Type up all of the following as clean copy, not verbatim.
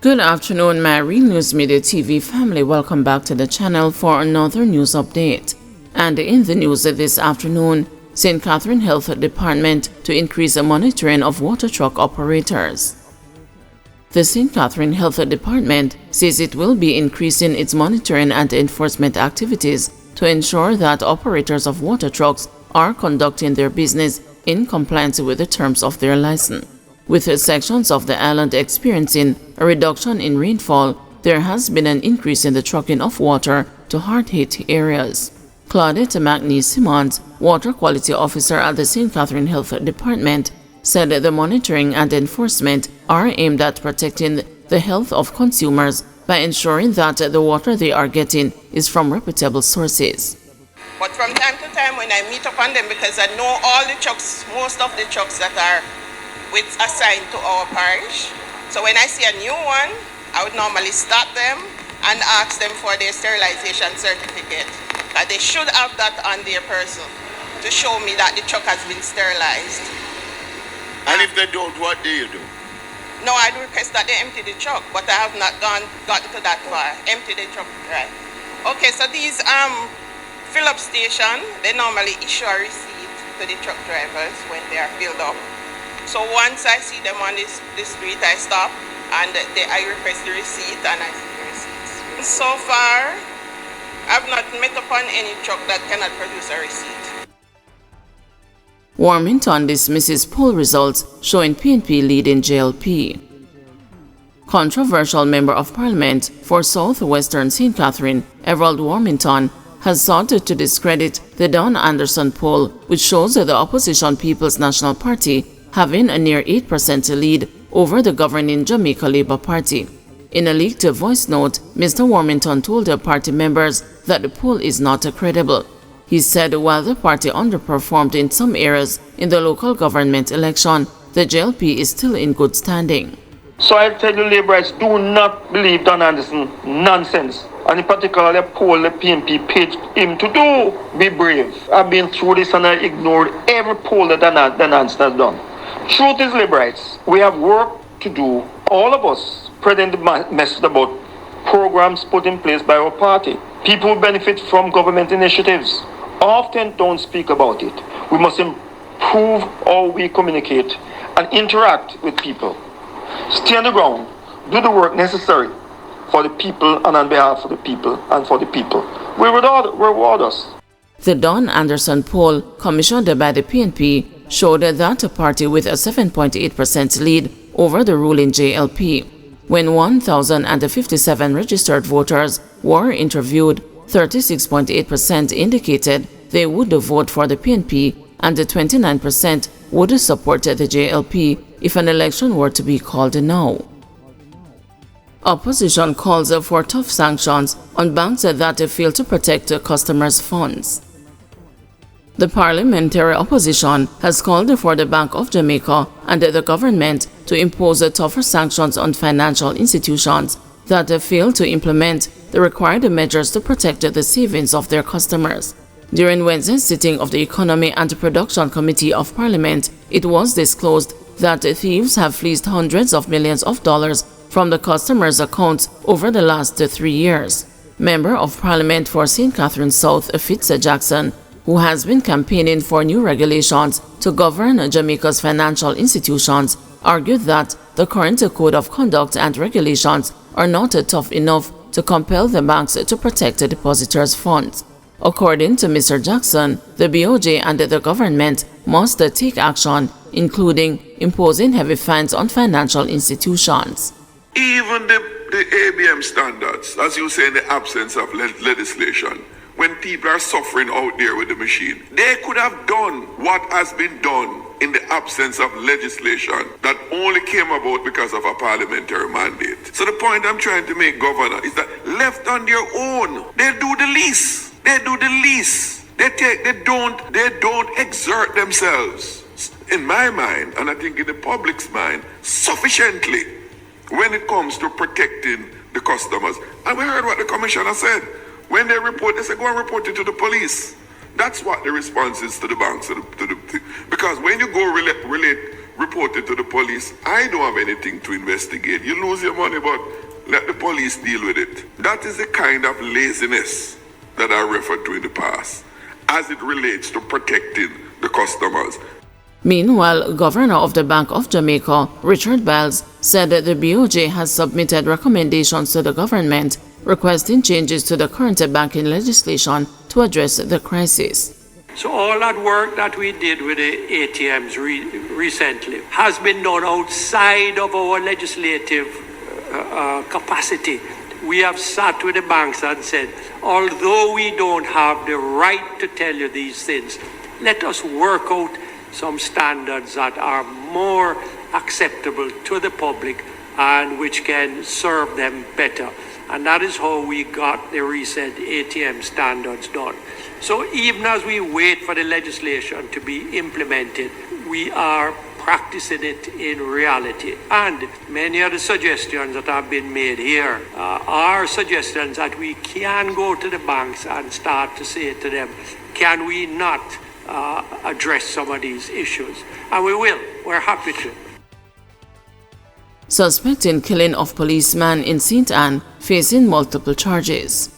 Good afternoon, my Real News Media TV family. Welcome back to the channel for another news update. And in the news this afternoon, St. Catherine Health Department to increase the monitoring of water truck operators. The St. Catherine Health Department says it will be increasing its monitoring and enforcement activities to ensure that operators of water trucks are conducting their business in compliance with the terms of their license. With sections of the island experiencing a reduction in rainfall, there has been an increase in the trucking of water to hard-hit areas. Claudette McNee-Simmons, Water Quality Officer at the St. Catherine Health Department, said that the monitoring and enforcement are aimed at protecting the health of consumers by ensuring that the water they are getting is from reputable sources. But from time to time when I meet up on them, because I know all the trucks, most of the trucks that are assigned to our parish. So when I see a new one, I would normally stop them and ask them for their sterilization certificate. They should have that on their person to show me that the truck has been sterilized. And if they don't, what do you do? No, I'd request that they empty the truck, but I have not gotten to that far. Empty the truck, right? Okay, so these fill-up station, they normally issue a receipt to the truck drivers when they are filled up. So once I see them on the street, I stop and I request the receipt and I see the receipts. So far, I've not met upon any truck that cannot produce a receipt. Warmington dismisses poll results showing PNP leading JLP. Controversial Member of Parliament for Southwestern St. Catherine, Everald Warmington, has sought to discredit the Don Anderson poll, which shows that the opposition People's National Party having a near 8% lead over the governing Jamaica Labour Party. In a leaked voice note, Mr. Warmington told the party members that the poll is not credible. He said while the party underperformed in some areas in the local government election, the JLP is still in good standing. So I tell you, Labourites, do not believe Don Anderson nonsense. And in particular, the poll the PNP paid him to do. Be brave. I've been through this and I ignored every poll that Don Anderson has done. Truth is, Labourites, we have work to do, all of us, spreading the message about programs put in place by our party. People who benefit from government initiatives often don't speak about it. We must improve how we communicate and interact with people. Stay on the ground, do the work necessary for the people and on behalf of the people and for the people. We reward us. The Don Anderson poll, commissioned by the PNP, showed that a party with a 7.8% lead over the ruling JLP. When 1,057 registered voters were interviewed, 36.8% indicated they would vote for the PNP and 29% would support the JLP if an election were to be called now. Opposition calls for tough sanctions on banks that fail to protect customers' funds. The parliamentary opposition has called for the Bank of Jamaica and the government to impose tougher sanctions on financial institutions that fail to implement the required measures to protect the savings of their customers. During Wednesday's sitting of the Economy and Production Committee of Parliament, it was disclosed that thieves have fleeced hundreds of millions of dollars from the customers' accounts over the last 3 years. Member of Parliament for St. Catherine South, Fitz Jackson, who has been campaigning for new regulations to govern Jamaica's financial institutions, argued that the current code of conduct and regulations are not tough enough to compel the banks to protect depositors' funds. According to Mr. Jackson, the BOJ and the government must take action, including imposing heavy fines on financial institutions. Even the ABM standards, as you say, in the absence of legislation, when people are suffering out there with the machine, they could have done what has been done in the absence of legislation that only came about because of a parliamentary mandate. So the point I'm trying to make, Governor, is that left on their own, they do the least. They do the least. They don't exert themselves, in my mind, and I think in the public's mind, sufficiently when it comes to protecting the customers. And we heard what the commissioner said. When they report, they say, go and report it to the police. That's what the response is to the banks. Because when you go relate report it to the police. I don't have anything to investigate. You lose your money, but let the police deal with it. That is the kind of laziness that I referred to in the past as it relates to protecting the customers. Meanwhile, Governor of the Bank of Jamaica, Richard Biles, said that the BOJ has submitted recommendations to the government requesting changes to the current banking legislation to address the crisis. So all that work that we did with the ATMs recently has been done outside of our legislative capacity. We have sat with the banks and said, although we don't have the right to tell you these things, let us work out some standards that are more acceptable to the public and which can serve them better. And that is how we got the recent ATM standards done. So even as we wait for the legislation to be implemented, we are practicing it in reality. And many of the suggestions that have been made here are suggestions that we can go to the banks and start to say to them, can we not address some of these issues? And we will. We're happy to. Suspect in killing of policeman in St. Anne facing multiple charges.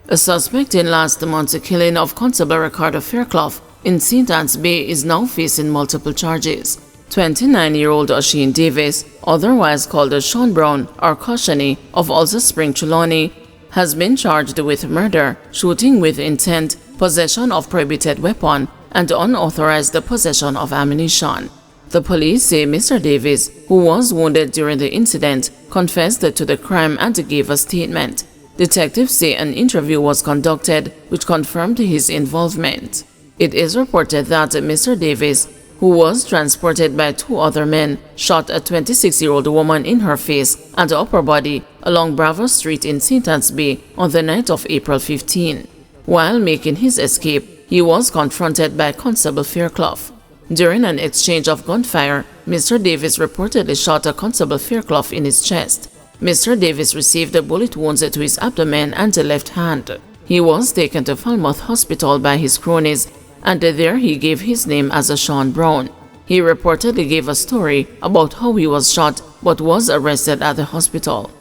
A suspect in last month's killing of Constable Ricardo Fairclough in St. Anne's Bay is now facing multiple charges. 29-year-old Osheen Davis, otherwise called Sean Brown or Koshani of Ulster Spring, Trelawney, has been charged with murder, shooting with intent, possession of prohibited weapon, and unauthorized possession of ammunition. The police say Mr. Davis, who was wounded during the incident, confessed to the crime and gave a statement. Detectives say an interview was conducted which confirmed his involvement. It is reported that Mr. Davis, who was transported by two other men, shot a 26-year-old woman in her face and upper body along Bravo Street in St. Anne's Bay on the night of April 15. While making his escape, he was confronted by Constable Fairclough. During an exchange of gunfire, Mr. Davis reportedly shot a Constable Fairclough in his chest. Mr. Davis received bullet wounds to his abdomen and the left hand. He was taken to Falmouth Hospital by his cronies, and there he gave his name as Sean Brown. He reportedly gave a story about how he was shot but was arrested at the hospital.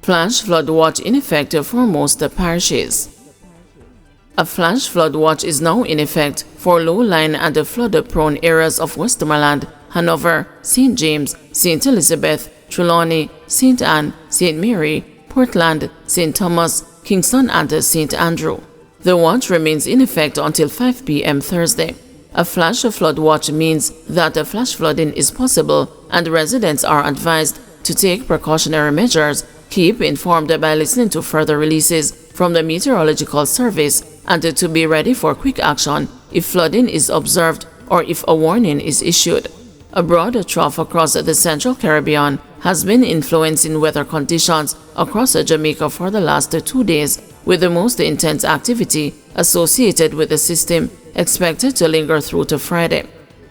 Flash flood watch in effect for most parishes. A flash flood watch is now in effect for low-lying and flood-prone areas of Westmoreland, Hanover, St. James, St. Elizabeth, Trelawney, St. Anne, St. Mary, Portland, St. Thomas, Kingston and St. Andrew. The watch remains in effect until 5 p.m. Thursday. A flash flood watch means that a flash flooding is possible and residents are advised to take precautionary measures, keep informed by listening to further releases from the Meteorological Service, and to be ready for quick action if flooding is observed or if a warning is issued. A broad trough across the Central Caribbean has been influencing weather conditions across Jamaica for the last 2 days, with the most intense activity associated with the system expected to linger through to Friday.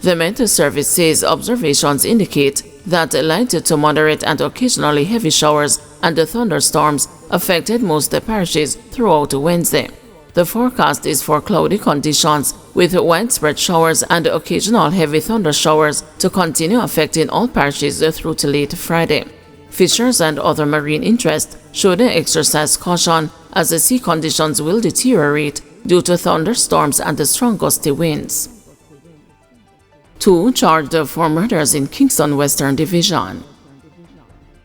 The Met Service says observations indicate that light to moderate and occasionally heavy showers and thunderstorms affected most parishes throughout Wednesday. The forecast is for cloudy conditions with widespread showers and occasional heavy thunder showers to continue affecting all parishes through to late Friday. Fishers and other marine interests should exercise caution as the sea conditions will deteriorate due to thunderstorms and strong gusty winds. 2 charged for murders in Kingston Western Division.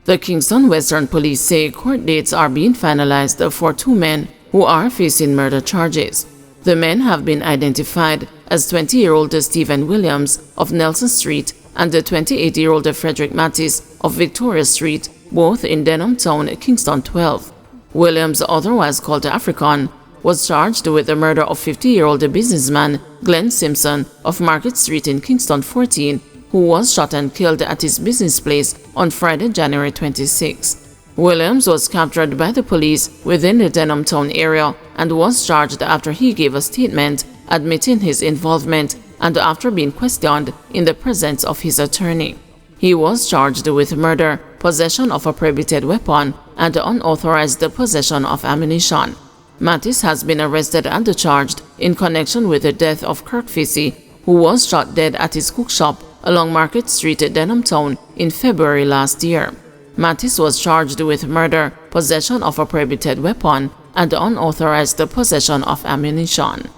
The Kingston Western Police say court dates are being finalized for 2 men who are facing murder charges. The men have been identified as 20-year-old Stephen Williams of Nelson Street and the 28-year-old Frederick Mattis of Victoria Street, both in Denham Town, Kingston 12. Williams, otherwise called African, was charged with the murder of 50-year-old businessman Glenn Simpson of Market Street in Kingston 14, who was shot and killed at his business place on Friday, January 26. Williams was captured by the police within the Denham Town area and was charged after he gave a statement admitting his involvement and after being questioned in the presence of his attorney. He was charged with murder, possession of a prohibited weapon, and unauthorized possession of ammunition. Mattis has been arrested and charged in connection with the death of Kirk Fisey, who was shot dead at his cook shop along Market Street at Denham Town in February last year. Mattis was charged with murder, possession of a prohibited weapon, and unauthorized possession of ammunition.